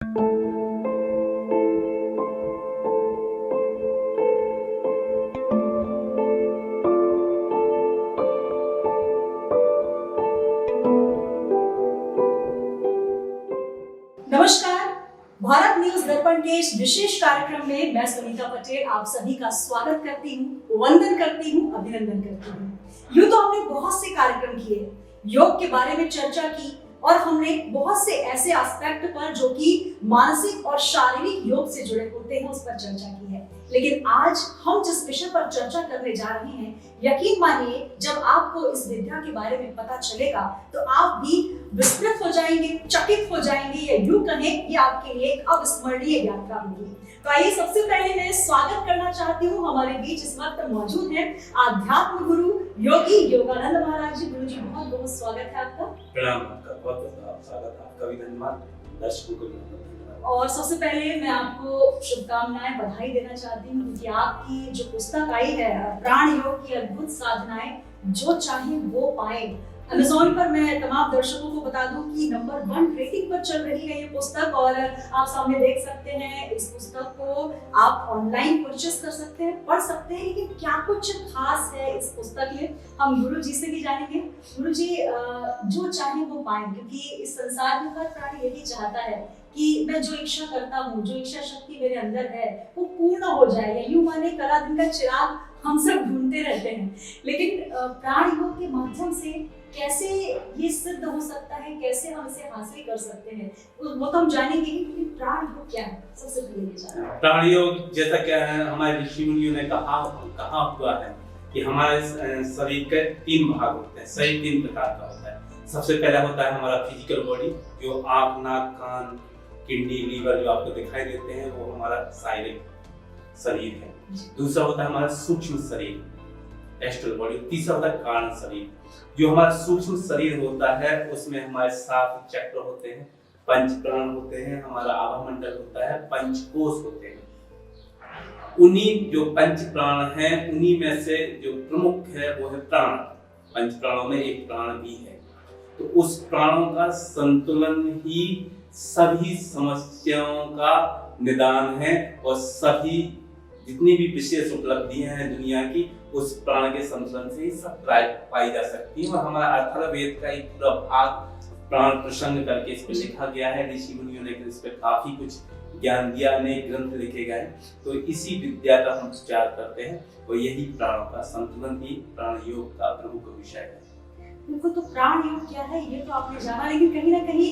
नमस्कार। भारत न्यूज दर्पण के इस विशेष कार्यक्रम में मैं सुनीता पटेल आप सभी का स्वागत करती हूँ, वंदन करती हूँ, अभिनंदन करती हूँ। यूं तो हमने बहुत से कार्यक्रम किए, योग के बारे में चर्चा की और हमने बहुत से ऐसे एस्पेक्ट पर जो कि मानसिक और शारीरिक योग से जुड़े होते हैं उस पर चर्चा की है। लेकिन आज हम जिस विषय पर चर्चा करने जा रहे हैं, यकीन मानिए जब आपको इस विद्या के बारे में पता चलेगा तो आप भी विस्मृत हो जाएंगे, चकित हो जाएंगे, या यूं कहें ये आपके लिए एक अविस्मरणीय यात्रा होगी। तो आइए सबसे पहले मैं स्वागत करना चाहती हूँ, हमारे बीच इस वक्त मौजूद हैं आध्यात्म गुरु योगी योगानंद महाराज जी। गुरु जी बहुत बहुत स्वागत है आपका। प्रणाम, आपका बहुत बहुत स्वागत, आपका भी धन्यवाद, दर्शकों को धन्यवाद। और सबसे पहले मैं आपको शुभकामनाएं, बधाई देना चाहती हूँ क्योंकि आपकी जो पुस्तक आई है प्राण योग की अद्भुत साधनाएं, जो चाहे वो पाए, अमेज़न पर मैं तमाम दर्शकों को बता दूं कि नंबर 1 रेटिंग पर चल रही है ये पुस्तक और आप सामने देख सकते हैं। इस पुस्तक को आप ऑनलाइन परचेस कर सकते हैं, पढ़ सकते हैं, लेकिन क्या कुछ खास है इस पुस्तक में हम गुरु जी से भी जानेंगे। गुरु जी जो चाहे वो पाए, क्योंकि इस संसार में हर प्राणी यही चाहता है कि मैं जो इच्छा करता हूँ, जो इच्छा शक्ति मेरे अंदर है वो पूर्ण हो जाए, या यूं माने कला दिन का चिराग हम सब ढूंढते रहते हैं। लेकिन प्राण योग के माध्यम से कैसे ये सिद्ध हो सकता है, कैसे हम इसे हासिल कर सकते हैं, वो तो हम जानेंगे ही। लेकिन प्राण योग क्या है, सबसे पहले ये जानना। प्राण योग जैसा क्या है, हमारे ऋषि मुनियों ने कहा हुआ है कि हमारे शरीर के 3 भाग होते हैं, शरीर 3 प्रकार का होता है। सबसे पहला होता है हमारा फिजिकल बॉडी, जो आँख, नाक, कान, किडनी, लीवर जो आपको दिखाई देते हैं, वो हमारा शारीरिक शरीर है। दूसरा होता है हमारा सूक्ष्म शरीर, एस्ट्रल बॉडी। तीसरा होता है कारण शरीर। जो हमारा सूक्ष्म शरीर होता है उसमें हमारे 7 चक्र होते हैं, 5 प्राण होते हैं, हमारा आभा मंडल होता है, 5 कोश होते हैं। उन्हीं जो 5 प्राण हैं, उन्हीं में से जो प्रमुख है वो है प्राण। 5 प्राणों में एक प्राण भी है। तो उस प्राणों का संतुलन ही सभी समस्याओं का निदान है और सभी जितनी भी विशेष उपलब्धियां हैं दुनिया की, उस प्राण के संतुलन से ही सब पाई जा सकती है। और हमारा अथर्ववेद का एक पूरा भाग प्राण प्रसंग करके इस पर लिखा गया है। ऋषि मुनियों ने इस पर काफी कुछ ज्ञान दिया, अनेक ग्रंथ लिखे गए। तो इसी विद्या का हम विचार करते हैं और यही प्राणों का संतुलन ही प्राण योग का प्रमुख विषय है। बिल्कुल, तो प्राण योग क्या है ये तो आपने जाना, लेकिन कहीं ना कहीं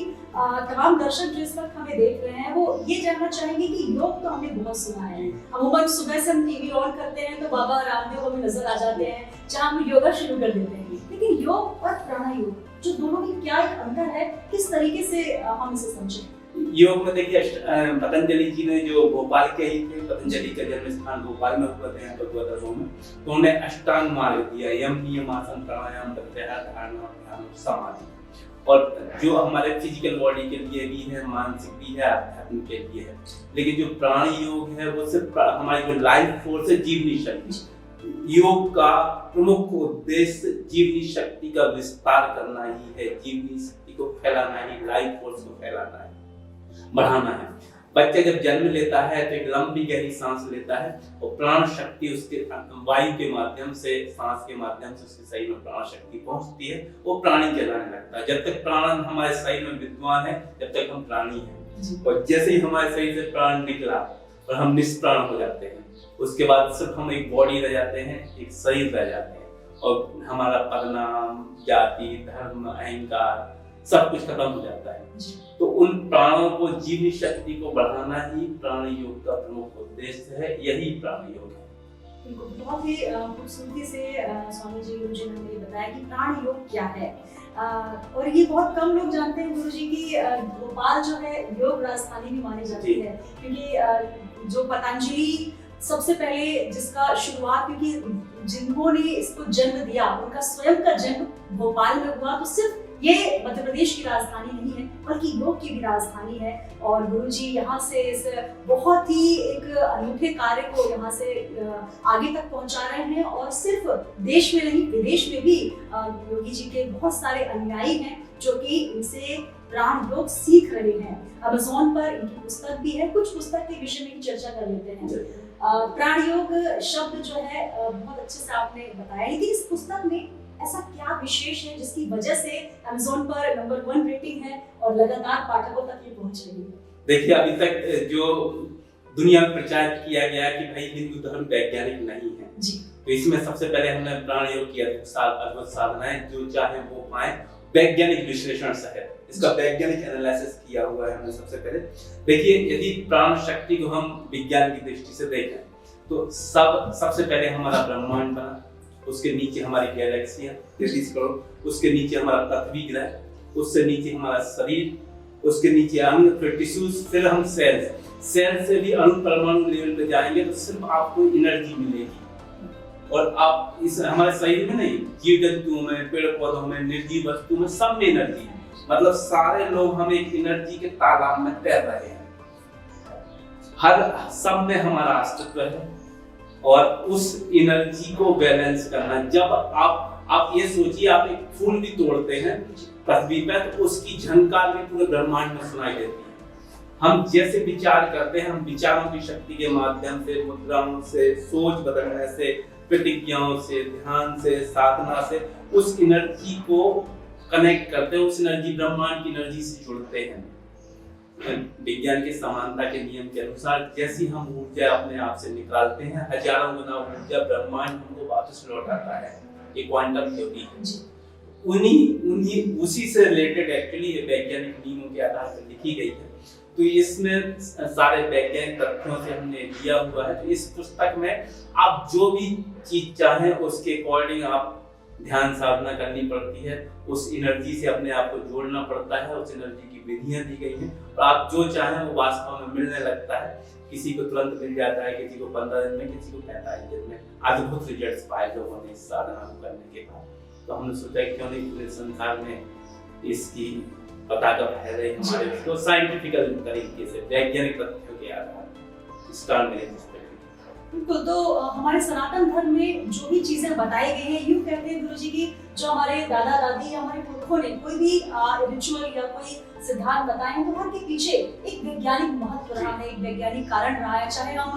तमाम दर्शक जो इस वक्त हमें देख रहे हैं वो ये जानना चाहेंगे कि योग तो हमने बहुत सुना है। अमूमन सुबह से हम टीवी ऑन करते हैं तो बाबा रामदेव हमें नजर आ जाते हैं, जहाँ हम योगा शुरू कर देते हैं। लेकिन योग और प्राणायाम जो दोनों में क्या एक अंतर है, किस तरीके से हम इसे समझें? योग में देखिए, पतंजलि जी ने जो भोपाल के ही थे, पतंजलि का जन्म स्थान भोपाल में हुआ था, तो उन्होंने अष्टांग मार्ग दिया, यम नियम आसन प्राणायाम प्रत्याहार धारणा ध्यान समाधि। और जो हमारे फिजिकल बॉडी के लिए भी है, मानसिक भी है, आध्यात्मिक के लिए है। लेकिन जो प्राण योग है वो सिर्फ हमारी जो लाइफ फोर्स है, जीवनी शक्ति। योग का प्रमुख उद्देश्य जीवनी शक्ति का विस्तार करना ही है, जीवनी शक्ति को फैलाना ही, लाइफ फोर्स को फैलाना है, बढ़ाना है। बच्चा जब जन्म लेता है तो एक लंबी गहरी सांस लेता है और प्राण शक्ति उसके वायु के माध्यम से, सांस के माध्यम से उसके शरीर में प्राण शक्ति पहुंचती है, वो प्राणी कहलाने लगता है। जब तक प्राण हमारे शरीर में विद्यमान है जब तक हम प्राणी हैं। और जैसे ही हमारे शरीर से प्राण निकला और हम निष्प्राण हो जाते हैं, उसके बाद सिर्फ हम एक बॉडी रह जाते हैं, एक शरीर रह जाते हैं और हमारा पद नाम, जाति, धर्म, अहंकार सब कुछ खत्म हो जाता है। तो उन प्राणों को, जीवनी शक्ति को बढ़ाना ही प्राण योग का प्रमुख उद्देश्य है, यही प्राण योग है। बहुत ही खूबसूरती से स्वामी जी, गुरु जी ने मुझे बताया कि प्राण योग क्या है। और ये बहुत कम लोग जानते हैं गुरु जी की भोपाल जो है योग राजधानी भी मानी जाती है, क्योंकि जो पतंजलि सबसे पहले जिसका शुरुआत, क्योंकि जिन्होंने इसको जन्म दिया उनका स्वयं का जन्म भोपाल में हुआ, तो सिर्फ ये मध्य प्रदेश की राजधानी नहीं है बल्कि योग की भी राजधानी है। और गुरुजी यहाँ से इस बहुत ही एक अनूठे कार्य को यहाँ से आगे तक पहुँचा रहे हैं। और सिर्फ देश में नहीं, विदेश में भी योगी जी के बहुत सारे अनुयायी हैं जो कि इनसे प्राण योग सीख रहे हैं। अमेज़न पर इनकी पुस्तक भी है, कुछ पुस्तक के विषय में ही चर्चा कर लेते हैं। प्राण योग शब्द जो है बहुत अच्छे से आपने बताया, लेकिन इस पुस्तक में ऐसा क्या विशेष है जिसकी वजह से अमेज़न पर नंबर 1 रेटिंग है और लगातार पाठकों तक ये पहुंच रही है? देखिए, अभी तक जो दुनिया में प्रचार किया गया कि भाई हिंदू धर्म वैज्ञानिक नहीं है जी, तो इसमें सबसे पहले हमने प्राण योग की अद्भुत साधनाएं जो चाहे वो पाए, वैज्ञानिक विश्लेषण सहित इसका वैज्ञानिक एनालिसिस किया हुआ है हमने सबसे पहले। देखिए, यदि प्राण शक्ति को हम विज्ञान की दृष्टि से देखें तो सबसे पहले हमारा ब्रह्मांड बना, उसके नीचे हमारी गैलेक्सियां 33 करोड़, उसके नीचे हमारा पृथ्वी ग्रह, उससे नीचे हमारा शरीर, उसके नीचे अंग, फिर टिश्यूज, फिर हम सेल से भी अणु परमाणु लेवल पे जाएंगे तो सिर्फ आपको एनर्जी मिलेगी। और आप इस हमारे शरीर में नहीं, जीव जंतुओं में, पेड़ पौधों में, निर्जीव वस्तुओं में, सब में एनर्जी है। मतलब सारे लोग हम एक एनर्जी के तालाब में तैर रहे हैं, हर सब में हमारा अस्तित्व है। और उस एनर्जी को बैलेंस करना, जब आप ये सोचिए, आप एक फूल भी तोड़ते हैं पृथ्वी पे तो उसकी झंकार भी पूरे ब्रह्मांड में सुनाई देती है। हम जैसे विचार करते हैं, हम विचारों की शक्ति के माध्यम से, मुद्राओं से, सोच बदलने से, प्रतिज्ञाओं से, ध्यान से, साधना से उस एनर्जी को कनेक्ट करते हैं, उस एनर्जी ब्रह्मांड की एनर्जी से जुड़ते हैं। विज्ञान के समानता के नियम के अनुसार जैसी हम ऊर्जा अपने आप से निकालते हैं, हजारों गुना ऊर्जा ब्रह्मांड हमको वापस लौटाता है। ये क्वांटम थ्योरी है, उसी से रिलेटेड एक्चुअली ये वैज्ञानिक नियमों के आधार पर लिखी गई है। तो इसमें सारे वैज्ञानिक तथ्यों से हमने लिया हुआ है। तो इस पुस्तक में आप जो भी चीज चाहें उसके अकॉर्डिंग आप ध्यान साधना करनी पड़ती है, उस एनर्जी से अपने आप को जोड़ना पड़ता है, उस एनर्जी की विधियां दी गई हैं और आप जो चाहें वो वास्तव में मिलने लगता है। किसी को तुरंत मिल जाता है, किसी को 15 दिन में, किसी को 45 दिन में। अद्भुत रिजल्ट्स पाए लोगों ने इस साधना को करने के बाद। तो हमने सोचा क्यों नहीं पूरे संसार में इसकी पता का फैले हमारे उसको साइंटिफिकल तरीके से, वैज्ञानिक तथ्यों के आधार इसका मेरे बिल्कुल। तो हमारे सनातन धर्म में जो भी चीजें बताई गई हैं, यूँ कहते हैं गुरुजी की जो हमारे दादा दादी या हमारे पुरखों ने कोई भी रिचुअल या कोई सिद्धांत बताए हैं तो हर के पीछे एक वैज्ञानिक महत्व रहा है, एक वैज्ञानिक कारण रहा है। चाहे हम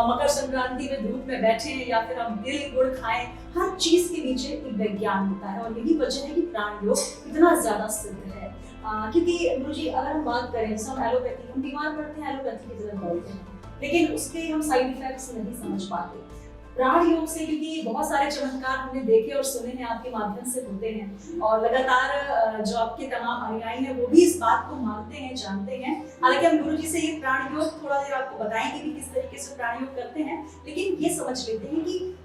मकर संक्रांति में धूप में बैठे या फिर हम तिल गुड़ खाएं, हर चीज के पीछे एक वैज्ञान होता है। और यही वजह है कि प्राण योग इतना ज्यादा सिद्ध है। क्योंकि गुरुजी अगर हम बात करें, जैसे हम एलोपैथी, हम बीमार पड़ते हैं एलोपैथी की तरफ दौड़ते हैं, लेकिन उसके हम साइड इफेक्ट्स नहीं समझ पाते। प्राण योग से क्योंकि बहुत सारे चमत्कार हमने देखे और सुने हैं, आपके माध्यम से होते हैं और लगातार जो आपके तमाम अनुयायी हैं वो भी इस बात को मानते हैं, जानते हैं। हालांकि हम गुरुजी से ये प्राण योग थोड़ा देर आपको बताएंगे कि किस तरीके से प्राण योग करते हैं, लेकिन ये समझ लेते हैं कि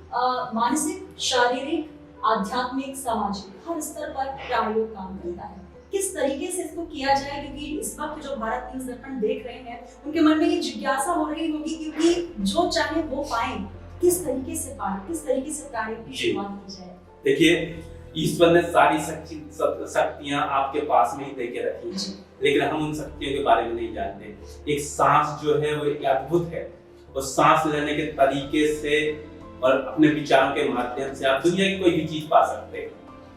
मानसिक, शारीरिक, आध्यात्मिक, सामाजिक हर स्तर पर प्राण योग काम करता है। किस तरीके से इसको किया जाए, क्योंकि इस वक्त जो भारत न्यूज़ दर्पण देख रहे हैं उनके मन में ये जिज्ञासा हो रही होगी, क्योंकि जो चाहे वो पाए, किस तरीके से पाए, किस तरीके से प्राण योग की शुरुआत की जाए। देखिए, ईश्वर ने सारी शक्तियां आपके पास में ही दे के रखी हैं, लेकिन हम उन शक्तियों के बारे में नहीं जानते। एक सांस जो है वो एक अद्भुत है, और सांस लेने के तरीके से और अपने विचारों के माध्यम से आप दुनिया की कोई भी चीज पा सकते हैं।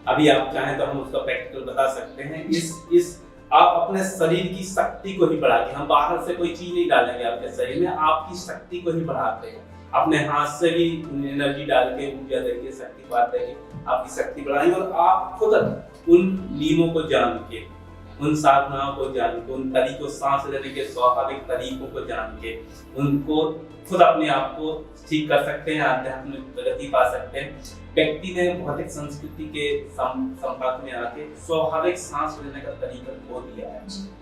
अभी आप चाहें तो हम उसका प्रैक्टिकल बता सकते हैं। इस आप अपने शरीर की शक्ति को ही बढ़ा के, हम बाहर से कोई चीज नहीं डालेंगे आपके शरीर में, आपकी शक्ति को ही बढ़ाते हैं। अपने हाथ से भी एनर्जी डाल के, ऊर्जा देके, शक्ति पाते हैं, आपकी शक्ति बढ़ाएंगे। और आप खुद उन नियमों को जान के, उन साधनाओं को जान के, उन तरीकों, सांस लेने के स्वाभाविक तरीकों को जान के, उनको खुद अपने आप को ठीक कर सकते हैं, आध्यात्मिक प्रगति पा सकते हैं। व्यक्ति ने भौतिक संस्कृति के संपर्क में आके स्वाभाविक सांस लेने का तरीका खो दिया है।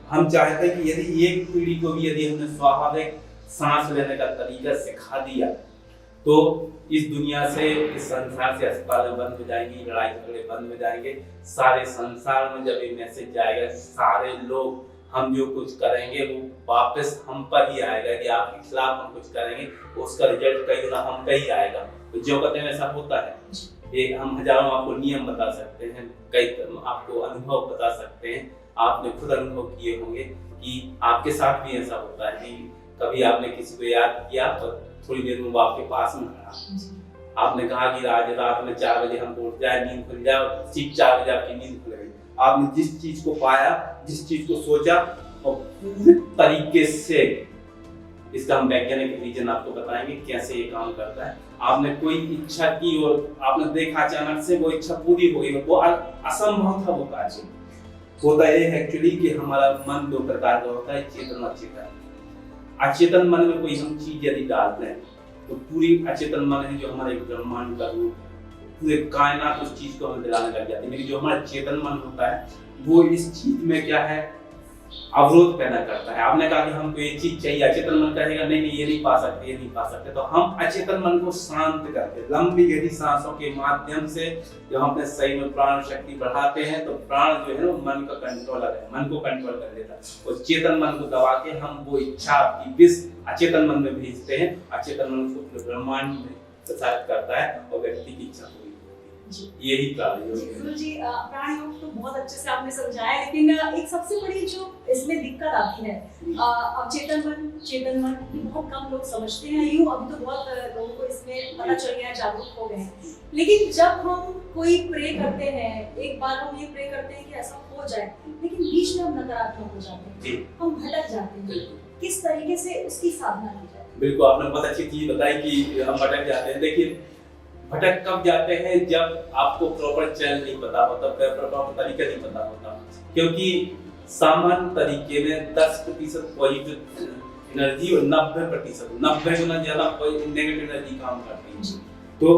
हम चाहते हैं कि यदि एक पीढ़ी को भी यदि हमने स्वाभाविक सांस लेने का तरीका सिखा दिया तो इस दुनिया से, इस संसार से अस्पताल बंद हो जाएंगी, लड़ाई झगड़े बंद हो जाएंगे। सारे संसार में जब ये मैसेज जाएगा, सारे लोग हम जो कुछ करेंगे वो वापस हम पर ही आएगा। यदि आपके खिलाफ हम कुछ करेंगे तो उसका रिजल्ट कई गुना हम पे ही आएगा। तो जो कहते हैं ऐसा होता है। ये हम हजारों आपको नियम बता सकते हैं, कई आपको अनुभव बता सकते हैं। आपने खुद अनुभव किए होंगे कि आपके साथ भी ऐसा होता है कि कभी आपने किसी को याद किया तो थोड़ी देर में वो आपके पास में खड़ा। आपने कहा कि आज रात में 4 बजे हम उठ जाए, नींद खुल जाए, ठीक 4 बजे आपकी नींद खुल गई। आपने जिस चीज को पाया, जिस चीज को सोचा और पूरे तरीके से, इसका हम वैज्ञानिक रीजन आपको बताएंगे कैसे ये काम करता है। आपने कोई इच्छा की और आपने देखा अचानक से वो इच्छा पूरी हो गई, वो असंभव था वो कार्य। होता है एक्चुअली कि हमारा मन दो प्रकार का होता है, चेतन और अचेतन। अचेतन मन में कोई हम चीज यदि डालते हैं तो पूरी अचेतन मन है जो हमारे ब्रह्मांड का रूप, पूरे कायनात उस चीज को हमें दिलाने लग जाती है। लेकिन जो हमारा चेतन मन होता है वो इस चीज में क्या है, अवरोध पैदा करता है। आपने कहा कि हमको ये चीज चाहिए, अचेतन मन कहेगा नहीं नहीं ये नहीं पा सकते, ये नहीं पा सकते। तो हम अचेतन मन को शांत करके लंबी गहरी सांसों के माध्यम से जब हम अपने शरीर में प्राण शक्ति बढ़ाते हैं तो प्राण जो है वो मन का कंट्रोलर है, मन को कंट्रोल कर लेता है। और चेतन मन को दबा के हम वो इच्छा आपकी विष अचेतन मन में भेजते हैं। अचेतन मन उसको ब्रह्मांड में प्रसारित करता है और व्यक्ति की इच्छा पूरी होती है। यही प्राण योग है। गुरु जी, प्राण योग तो बहुत अच्छे से आपने समझाया, लेकिन एक सबसे बड़ी जो इसमें दिक्कत आती है, अब चेतन मन बहुत कम लोग समझते हैं। यूं अभी तो बहुत लोगों को इसमें पता चल गया है, जागरूक हो गए हैं। लेकिन जब हम कोई प्रे करते हैं, एक बार हम ये प्रे करते हैं कि ऐसा हो जाए, लेकिन बीच में हम नकारात्मक हो जाते हैं, हम भटक जाते हैं, किस तरीके से उसकी साधना की जाए? बिल्कुल, आपने बहुत अच्छी चीज बताई कि हम भटक जाते हैं। देखिए भटक कब जाते हैं, जब आपको प्रॉपर चैनल नहीं पता होता, प्रॉपर तरीका नहीं पता होता। क्योंकि सामान्य तरीके में 10% पॉजिटिव एनर्जी और 90 गुना ज्यादा नेगेटिव एनर्जी काम करती है। तो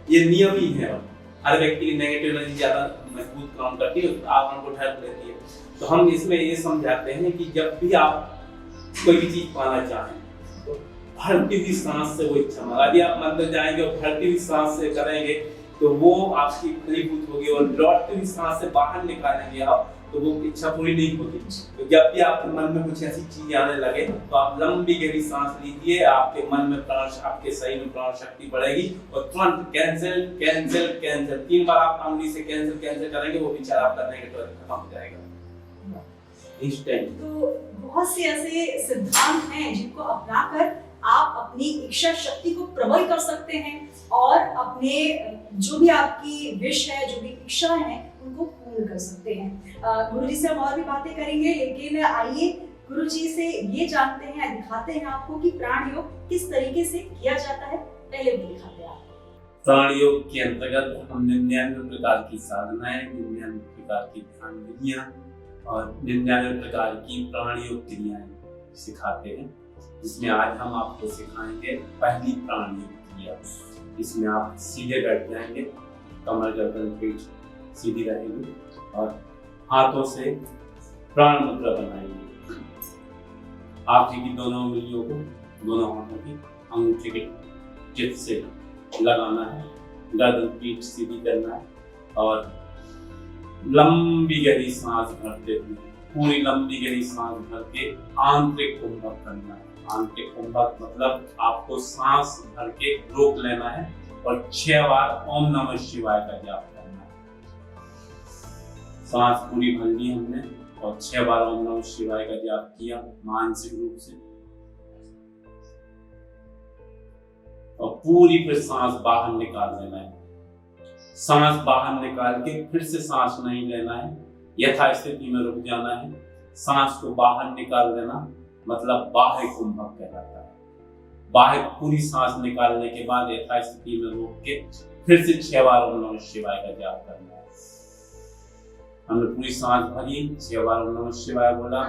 ये नियम ही है, हर व्यक्ति की नेगेटिव एनर्जी ज्यादा मजबूत काम करती है, आप उनको ढक लेती है। तो हम इसमें ये समझाते हैं कि जब भी आप कोई भी चीज पाना चाहें तो भरती हुई सांस से वो इच्छा मांगा। यदि आप मंदिर जाएंगे और भरती हुई सांस से करेंगे तो वो आपकी फलीभूत होगी, और लौटती हुई सांस से बाहर निकालेंगे आप तो वो इच्छा पूरी नहीं होगी। तो जब भी आपके मन में कुछ ऐसी चीज आने लगे तो आप लंबी गहरी सांस लीजिए, आपके मन में प्राण, आपके शरीर में प्राण शक्ति बढ़ेगी और तुरंत कैंसिल कैंसिल कैंसिल 3 बार आप अंगुली से कैंसिल कैंसिल करेंगे, वो विचार आपका नेगेटिव खत्म हो जाएगा इंस्टेंट। तो बहुत से ऐसे सिद्धांत हैं जिनको अपनाकर आप अपनी इच्छा शक्ति को प्रबल कर सकते हैं और अपने जो भी आपकी विश है, जो भी इच्छा है, उनको पूर्ण कर सकते हैं। गुरुजी से हम और भी बातें करेंगे, लेकिन आइए गुरुजी से ये जानते हैं, दिखाते हैं आपको कि प्राण योग किस तरीके से किया जाता है। पहले भी दिखाते हैं आपको। प्राण योग के अंतर्गत हम 99 प्रकार की साधनाएं, 99 प्रकार की ध्यान विधियां और 99 प्रकार की प्राण योग क्रियाएं सिखाते हैं, जिसमें आज हम आपको सिखाएंगे पहली प्राण योग क्रिया। इसमें आप सीधे बैठ जाएंगे, कमर गर्दन पीठ सीधी रहेगी और हाथों से प्राण मुद्रा बनाएंगे। आप जी की दोनों उंगलियों को दोनों हाथों की अंगूठे के टिप से लगाना है, गर्दन पीठ सीधी करना है और लंबी गहरी सांस भरते हुए, पूरी लंबी गहरी सांस भर के आंतरिक कुंभक करना है। आंतरिक कुंभक मतलब आपको सांस भर के रोक लेना है और 6 बार ओम नमः शिवाय का जाप करना है। सांस पूरी भर ली हमने और 6 बार ओम नमः शिवाय का जाप किया मानसिक रूप से, और पूरी फिर सांस बाहर निकाल लेना है। सांस बाहर निकाल के फिर से सांस नहीं लेना है, यथास्थिति में रुक जाना है। सांस को बाहर निकाल देना मतलब बाह्य कुंभक कहलाता है। बाह्य पूरी सांस निकालने के बाद यथास्थिति में रोक के फिर से 6 बार ओम नमः शिवाय का जाप करना है। हमने पूरी सांस भरी, 6 बार ओम नमः शिवाय बोला,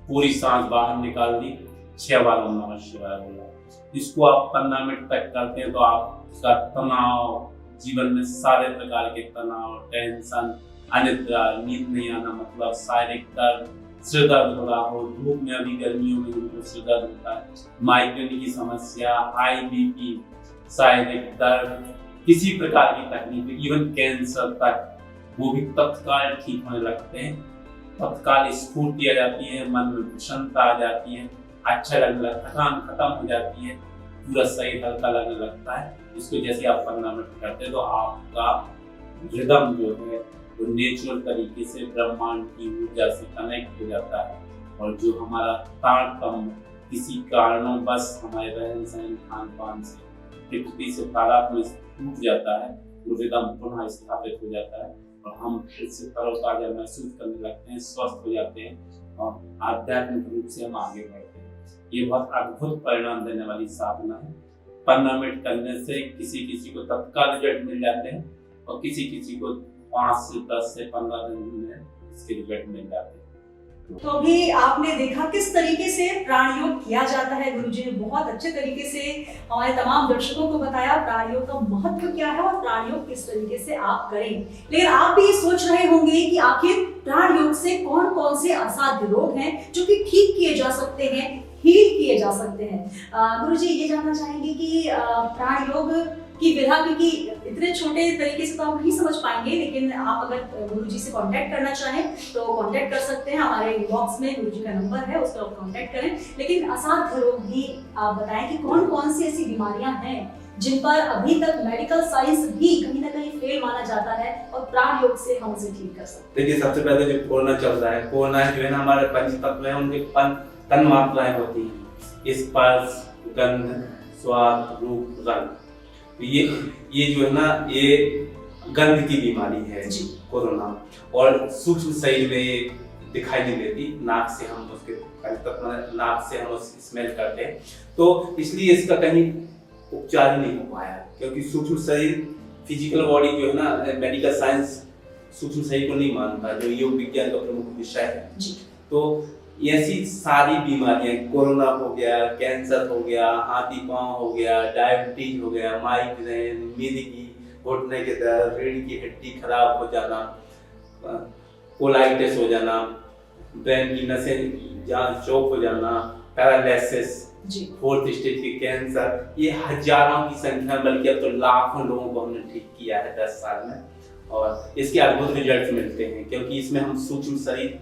पूरी सांस बाहर निकाल दी, 6 बार ओम नमः शिवाय बोला। इसको आप 15 मिनट तक करते हैं तो आपका तनाव, जीवन में सारे प्रकार के तनाव, टेंशन, अनिद्रा, नींद नहीं आना मतलब शारीरिक दर्द, सिर दर्द हो रहा हो, धूप में अभी गर्मियों में जिनको सिर दर्द होता है, माइग्रेन की समस्या, हाई बीपी, शारीरिक दर्द, किसी प्रकार की तकलीफ, इवन कैंसर तक, वो भी तत्काल ठीक होने लगते हैं। तत्काल स्फूर्ति आ जाती है, मन में प्रसन्नता आ जाती है, अच्छा लगने लगता है, थकान खत्म हो जाती है, पूरा शरीर हल्का लगने लगता है। इसको जैसे आप 15 मिनट करते हैं तो आपका रिदम जो है वो नेचुरल तरीके से ब्रह्मांड की ऊर्जा से कनेक्ट हो जाता है, और जो हमारा तारतम्य किसी कारणों बस हमारे रहन सहन खान पान से प्रकृति से तादात्म्य टूट जाता है, वो रिदम पुनः स्थापित हो जाता है। और हम इससे तरोताजा महसूस करने लगते हैं, स्वस्थ हो जाते हैं और आध्यात्मिक रूप से हम आगे बढ़ते हैं। ये बहुत अद्भुत परिणाम देने वाली साधना है। 15 मिनट करने से किसी को तत्काल रिजल्ट मिल जाते हैं और किसी को 5 से 10 से 15 दिन में इसके रिजल्ट मिल जाते हैं। तो अभी आपने देखा किस तरीके से प्राण योग किया जाता है। गुरुजी ने बहुत अच्छे तरीके से हमारे तमाम दर्शकों को बताया प्राण योग का महत्व क्या है और प्राण योग किस तरीके से आप करें। लेकिन आप भी सोच रहे होंगे कि आखिर प्राण योग से कौन कौन से असाध्य रोग हैं जो कि ठीक किए जा सकते हैं, हील किए जा सकते हैं। गुरुजी ये जानना चाहेंगे कि प्राण योग की विधा, क्योंकि इतने छोटे तरीके से तो आप नहीं समझ पाएंगे, लेकिन आप अगर गुरुजी से कांटेक्ट करना चाहें तो कांटेक्ट कर सकते हैं। हमारे इनबॉक्स में गुरुजी का नंबर है, उस पर आप कांटेक्ट करें। लेकिन असाध्य रोग भी आप बताएं कि कौन कौन सी ऐसी बीमारियां हैं जिन पर अभी तक मेडिकल साइंस भी कहीं ना कहीं फेल माना जाता है और प्राण योग से हम उसे ठीक कर सकते हैं। देखिए, सबसे पहले जो कोरोना चल रहा है, कोरोना जो है ना, हमारे पंच तत्व है, उनके तन मात्राएं होती हैं, स्पर्श, गंध, स्वाद, रूप, रंग। ये जो है ना, ये गंध की बीमारी है कोरोना, और सूक्ष्म शरीर में ये दिखाई नहीं देती। नाक से हम उसके नाक से हम स्मेल करते हैं, तो इसलिए इसका कहीं उपचार ही नहीं हो पाया, क्योंकि सूक्ष्म शरीर, फिजिकल बॉडी जो है ना, मेडिकल साइंस सूक्ष्म शरीर को नहीं मानता, जो योग विज्ञान का प्रमुख विषय है। तो ऐसी सारी बीमारियां, कोरोना हो गया, कैंसर हो गया, हाथी पांव हो गया, डायबिटीज हो गया, माइग्रेन, मिर्गी, घुटने के दर्द, रीढ़ की हड्डी खराब हो जाना, कोलाइटिस हो जाना, ब्रेन की नसें चौक हो जाना, पैरालिसिस, 4th स्टेज के कैंसर, ये हजारों की संख्या, बल्कि अब तो लाखों लोगों को हमने ठीक किया है 10 साल में, और इसके अद्भुत रिजल्ट मिलते हैं, क्योंकि इसमें हम सूक्ष्म शरीर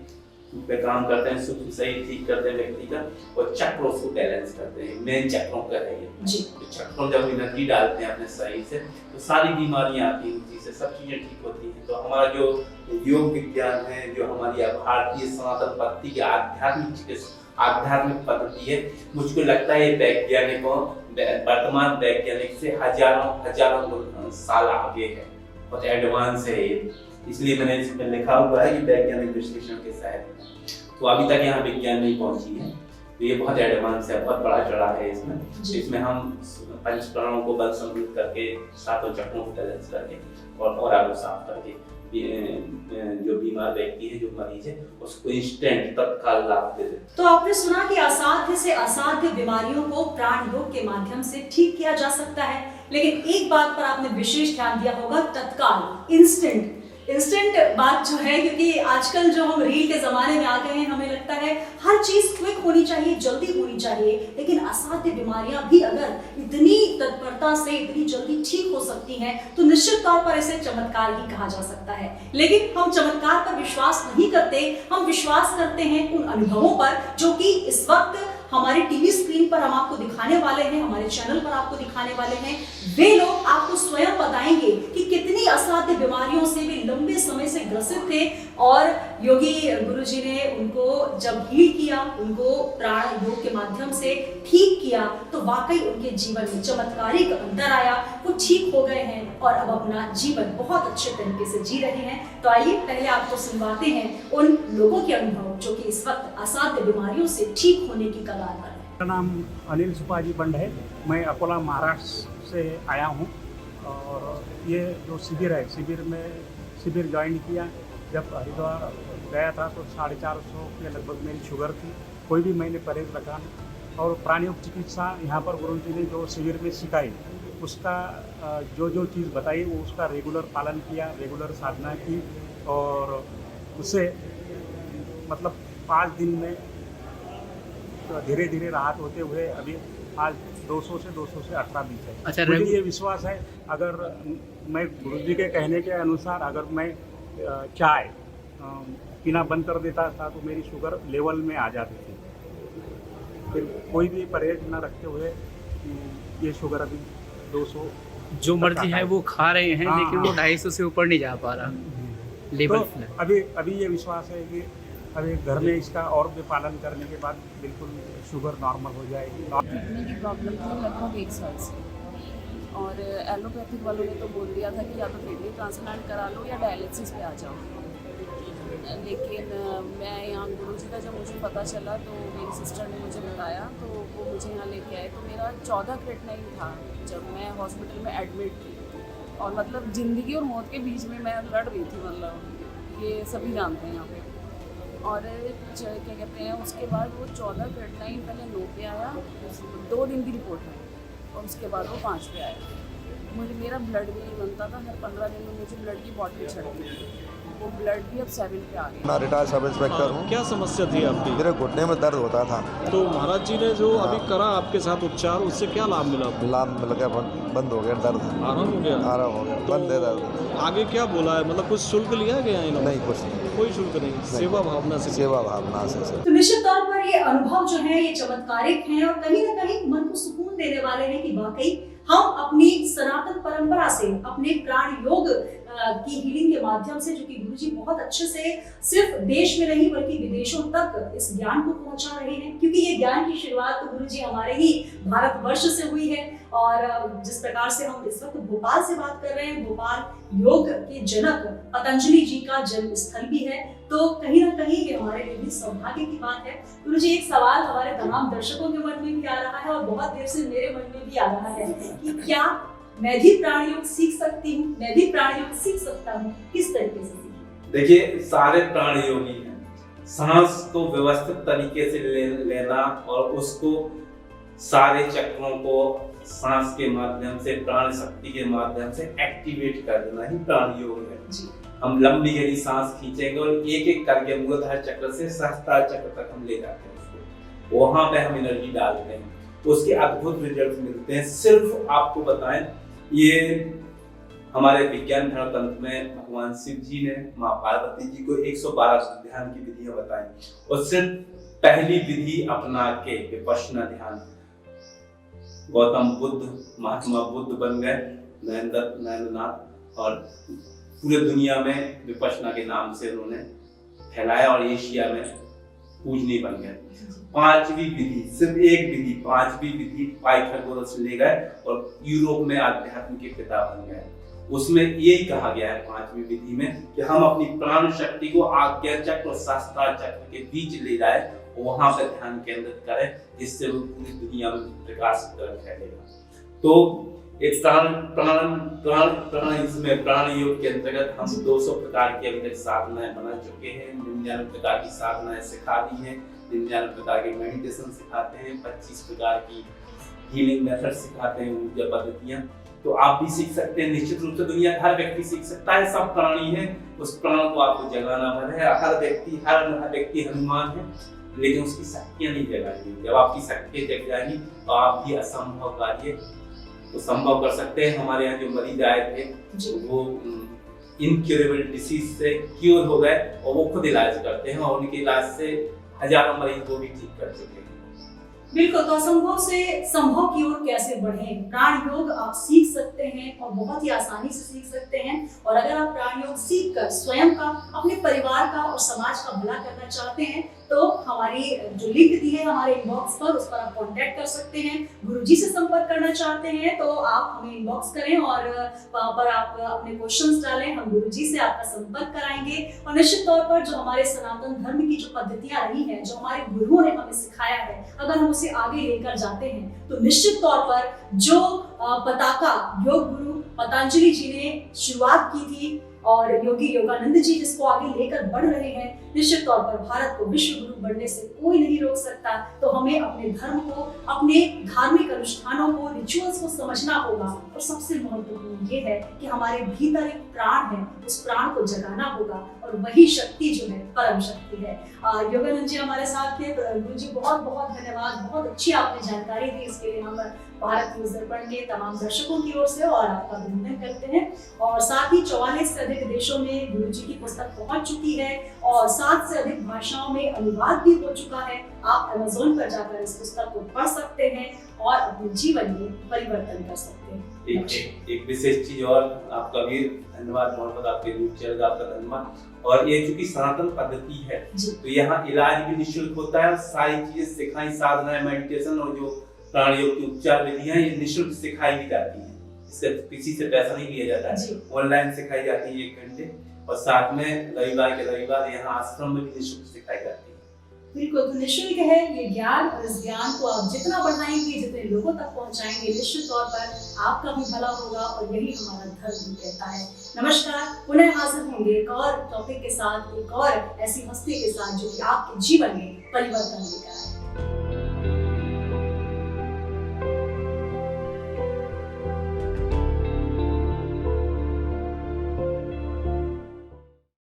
पे काम करते हैं, सूक्ष्म शरीर ठीक करते हैं व्यक्ति का, और चक्रों को बैलेंस करते हैं। मेन चक्रों का है ये। तो चक्रों जब एनर्जी डालते हैं अपने शरीर से, तो सारी बीमारियां आती हैं, उसी से सब चीजें ठीक होती हैं। तो हमारा जो योग विज्ञान है, जो हमारी भारतीय सनातन पद्धति की आध्यात्मिक पद्धति है, मुझको लगता है ये वैज्ञानिकों, वर्तमान वैज्ञानिक से हजारों साल आगे है, बहुत एडवांस है ये। इसलिए मैंने इसमें लिखा हुआ है कि वैज्ञानिक विश्लेषण के सहायता, तो अभी तक यहाँ विज्ञान नहीं पहुंची है, तो ये बहुत एडवांस है, बहुत बड़ा चढ़ा है इसमें हम पंच प्राणों को बल संतुलित करके, सातों चक्रों को बैलेंस करके और आगे साफ करके जो बीमार व्यक्ति है, जो मरीज है, उसको इंस्टेंट तत्काल लाभ दे देते। तो आपने सुना कि असाध्य से असाध्य बीमारियों को प्राण योग के माध्यम से ठीक किया जा सकता है। लेकिन एक बात पर आपने विशेष ध्यान दिया होगा, तत्काल, इंस्टेंट बात जो है, क्योंकि आजकल जो हम रील के जमाने में आ गए हैं, हमें लगता है हर चीज क्विक होनी चाहिए, जल्दी होनी चाहिए। लेकिन असाध्य बीमारियां भी अगर इतनी तत्परता से इतनी जल्दी ठीक हो सकती हैं, तो निश्चित तौर पर इसे चमत्कार ही कहा जा सकता है। लेकिन हम चमत्कार पर विश्वास नहीं करते, हम विश्वास करते हैं उन अनुभवों पर जो कि इस वक्त हमारे टीवी स्क्रीन पर हम आपको दिखाने वाले हैं, हमारे चैनल पर आपको दिखाने वाले हैं। वे लोग आपको स्वयं बताएंगे कि कितनी असाध्य बीमारियों से वे लंबे समय से ग्रसित थे, और योगी गुरुजी ने उनको जब हील किया, उनको प्राण योग के माध्यम से ठीक किया, तो वाकई उनके जीवन में चमत्कारिक अंतर आया, वो ठीक हो गए हैं और अब अपना जीवन बहुत अच्छे तरीके से जी रहे हैं। तो आइए पहले आपको सुनवाते हैं उन लोगों के अनुभव जो कि इस वक्त असाध्य बीमारियों से ठीक होने की कगार पर है। मेरा नाम अनिल सुपाजी बंड है, मैं अकोला महाराष्ट्र से आया हूँ, और ये जो शिविर है, शिविर ज्वाइन किया। जब हरिद्वार गया था तो 450 के लगभग मेरी शुगर थी, कोई भी मैंने परहेज रखा नहीं, और प्राणियों चिकित्सा यहाँ पर गुरुजी ने जो शिविर में सिखाई, उसका जो चीज़ बताई वो उसका रेगुलर पालन किया, रेगुलर साधना की, और उससे मतलब 5 दिन में तो धीरे धीरे राहत होते हुए अभी आज 200 से 18 बीच है। अच्छा, मुझे ये विश्वास है, अगर मैं गुरुजी के कहने के अनुसार अगर मैं चाय पीना बंद कर देता था तो मेरी शुगर लेवल में आ जाती थी। फिर कोई भी परहेज न रखते हुए ये शुगर अभी 200 जो मर्जी है वो खा रहे हैं, लेकिन वो 250 से ऊपर नहीं जा पा रहा लेवल। तो अभी ये विश्वास है कि अभी घर में इसका और भी पालन करने के बाद बिल्कुल शुगर नॉर्मल हो जाएगी। किडनी की प्रॉब्लम थी लगभग 1 साल से, और एलोपैथिक वालों ने तो बोल दिया था कि या तो किडनी ट्रांसप्लांट करा लो या डायलिसिस पे आ जाओ। लेकिन मैं यहाँ गुरुजी का जब मुझे पता चला तो मेरी सिस्टर ने मुझे बताया, तो वो मुझे यहाँ लेके आए। तो मेरा 14 क्रेटनाइन था जब मैं हॉस्पिटल में एडमिट थी, और मतलब ज़िंदगी और मौत के बीच में मैं लड़ रही थी, मतलब ये सभी जानते हैं यहाँ पे। और क्या कहते हैं, उसके बाद वो 14 क्रेटनाइन पहले 9 पे आया, 2 दिन की रिपोर्ट है, और उसके बाद वो 5 पे आया। मुझे मेरा ब्लड भी नहीं बनता था, हर 15 दिन में मुझे ब्लड की बॉटल चढ़ती थी, वो ब्लड भी अब 7 पे आ गया। मैं रिटायर्ड सब इंस्पेक्टर हूँ। क्या समस्या थी आपकी? मेरे घुटने में दर्द होता था। तो महाराज जी ने जो अभी करा आपके साथ उपचार, उससे क्या लाभ मिला आपको? लाभ मिल गया, बंद हो गया दर्द। आराम हो गया? आराम हो गया, तो बंद है दर्द। आगे क्या बोला है, मतलब कुछ शुल्क लिया गया है इन्होंने? नहीं, कुछ नहीं, कोई शुल्क नहीं, सेवा भावना से। सेवा भावना से। तो निश्चित तौर पर ये अनुभव जो है ये चमत्कारिक हैं और कहीं ना कहीं मन को सुकून देने वाले हैं कि वाकई हम अपनी सनातन परंपरा से, अपने प्राण योग की हीलिंग के माध्यम से, जो कि गुरुजी बहुत अच्छे से सिर्फ देश में नहीं बल्कि विदेशों तक इस ज्ञान को पहुंचा रहे हैं, क्योंकि ये ज्ञान की शुरुआत तो गुरुजी हमारे ही भारतवर्ष से हुई है। और जिस प्रकार से हम इस वक्त भोपाल से बात कर रहे हैं, भोपाल योग के जनक पतंजलि जी का जन्म स्थल भी है, तो कहीं ना कहीं ये हमारे लिए भी सौभाग्य की बात है। गुरुजी, एक सवाल हमारे तमाम दर्शकों के मन में भी आ रहा है और बहुत देर से मेरे मन में भी आ रहा है कि क्या मैं भी प्राण योग सीख सकती हूँ, मैं भी प्राण योग सीख सकता हूँ, किस तरीके से? देखिए, सारे प्राण योगी हैं। सांस को व्यवस्थित तरीके से लेना और उसको सारे चक्रों को सांस के माध्यम से, प्राण शक्ति के माध्यम से एक्टिवेट कर देना ही प्राण योग है। हम लंबी गहरी सांस खींचेंगे और एक एक करके मूलाधार चक्र से सहस्त्रार चक्र तक हम ले जाते हैं उसको, वहां पे हम एनर्जी डालते हैं, उसके अद्भुत रिजल्ट मिलते हैं। सिर्फ आपको बताएं, ये हमारे विज्ञान धर्मतंत्र में भगवान शिव जी ने माँ पार्वती जी को 112 ध्यान की विधियां बताई, और सिर्फ पहली विधि अपना के विपश्यना ध्यान, गौतम बुद्ध, महात्मा बुद्ध बन गए, नरेंद्रनाथ, और पूरे दुनिया में विपश्यना के नाम से उन्होंने फैलाया और एशिया में पूजनीय बन गए। 5वीं विधि, सिर्फ एक विधि, 5वीं विधि पाइथागोरस ले गए और यूरोप में अध्यात्म के पिता बन गए। उसमें यही कहा गया है 5वीं विधि में कि हम अपनी प्राण शक्ति को आज्ञा चक्र और सहस्त्रार चक्र के बीच ले जाए, वहां पर ध्यान केंद्रित करें, जिससे वो पूरी दुनिया में प्रकाश की तरफ फैलेगा। तो एक इसमें प्राण योग के अंतर्गत हम 200 प्रकार की अभी तक साधनाएं बना चुके हैं, 99 प्रकार की साधनाएं सिखा दी हैं, 99 प्रकार के मेडिटेशन सिखाते हैं, 25 प्रकार की हीलिंग मेथड सिखाते हैं, ऊर्जा पद्धतियां। तो आप भी सीख सकते हैं, निश्चित रूप से दुनिया हर व्यक्ति सीख सकता है, सब प्राणी है, उस प्राण को आपको जगाना है। हर व्यक्ति हनुमान है, लेकिन उसकी शक्तियां नहीं जगाएंगी। जब आपकी शक्तियां जग जाएंगी तो आप भी असंभव कार्य तो संभव कर सकते हैं। हमारे यहाँ जो मरीज आए थे वो इनक्यूरेबल डिसीज से क्योर हो गए और वो खुद इलाज करते हैं, और उनके इलाज से हजारों मरीज को भी ठीक कर चुके हैं। बिल्कुल, तो असंभव से संभव की ओर कैसे बढ़ें? प्राण योग आप सीख सकते हैं और बहुत ही आसानी से सीख सकते हैं। और अगर आप प्राण योग सीखकर स्वयं का, अपने परिवार का और समाज का भला करना चाहते हैं तो हमारी जो लिंक दी है हमारे इनबॉक्स पर, उस पर आप कांटेक्ट कर सकते हैं। गुरुजी से संपर्क करना चाहते हैं तो आप हमें इनबॉक्स करें और वहां पर आप अपने क्वेश्चंस डालें, हम गुरुजी से आपका संपर्क कराएंगे। और निश्चित तौर पर जो हमारे सनातन धर्म की जो पद्धतियां रही हैं, जो हमारे गुरुओं ने हमें सिखाया है, अगर हम उसे आगे लेकर जाते हैं तो निश्चित तौर पर जो पताका योग गुरु पतंजलि जी ने शुरुआत की थी और योगी योगानंद जी जिसको आगे लेकर बढ़ रहे हैं, निश्चित तौर पर भारत को विश्व गुरु बनने से कोई नहीं रोक सकता। तो हमें अपने धर्म को, अपने धार्मिक अनुष्ठानों को, रिचुअल्स को समझना होगा। और सबसे महत्वपूर्ण ये है कि हमारे भीतर एक प्राण है, उस प्राण को जगाना होगा, और वही शक्ति जो है परम शक्ति है। योगानंद जी हमारे साथ थे। गुरु जी बहुत बहुत धन्यवाद, बहुत अच्छी आपने जानकारी दी, इसके लिए हम भारत न्यूज दर्पण के तमाम दर्शकों की ओर से और आपका अभिनंदन करते हैं। और साथ ही 44 से अधिक देशों में गुरु जी की पुस्तक पहुंच चुकी है और 7 से अधिक भाषाओं में अनुवाद भी हो चुका है। आप अमेज़न पर जाकर इस पुस्तक को पढ़ सकते हैं और अपने जीवन में परिवर्तन कर सकते हैं। एक विशेष चीज और, आपका भी धन्यवाद, बहुत आपके न्यूज चैनल का आपका धन्यवाद। और ये चूंकि सनातन पद्धति है तो यहाँ इलाज भी निःशुल्क होता है, सारी चीजें सिखाई, साधना, मेडिटेशन और जो प्राण योग की उपचार विधियां ये निःशुल्क सिखाई भी जाती हैं। इससे किसी से पैसा नहीं लिया जाता जी। है, ऑनलाइन सिखाई जाती है 1 घंटे, और साथ में रविवार के रविवार यहाँ आश्रम में भी निःशुल्क सिखाई जाती है। बिल्कुल, तो निःशुल्क है ये ज्ञान, और इस ज्ञान को आप जितना बढ़ाएंगे, जितने लोगों तक पहुंचाएंगे, निश्चित तौर पर आपका भी भला होगा, और यही हमारा धर्म भी कहता है। नमस्कार, पुनः हाजिर होंगे एक और टॉपिक के साथ, एक और ऐसी हस्ती के साथ जो कि आपके जीवन में परिवर्तन लेकर आए।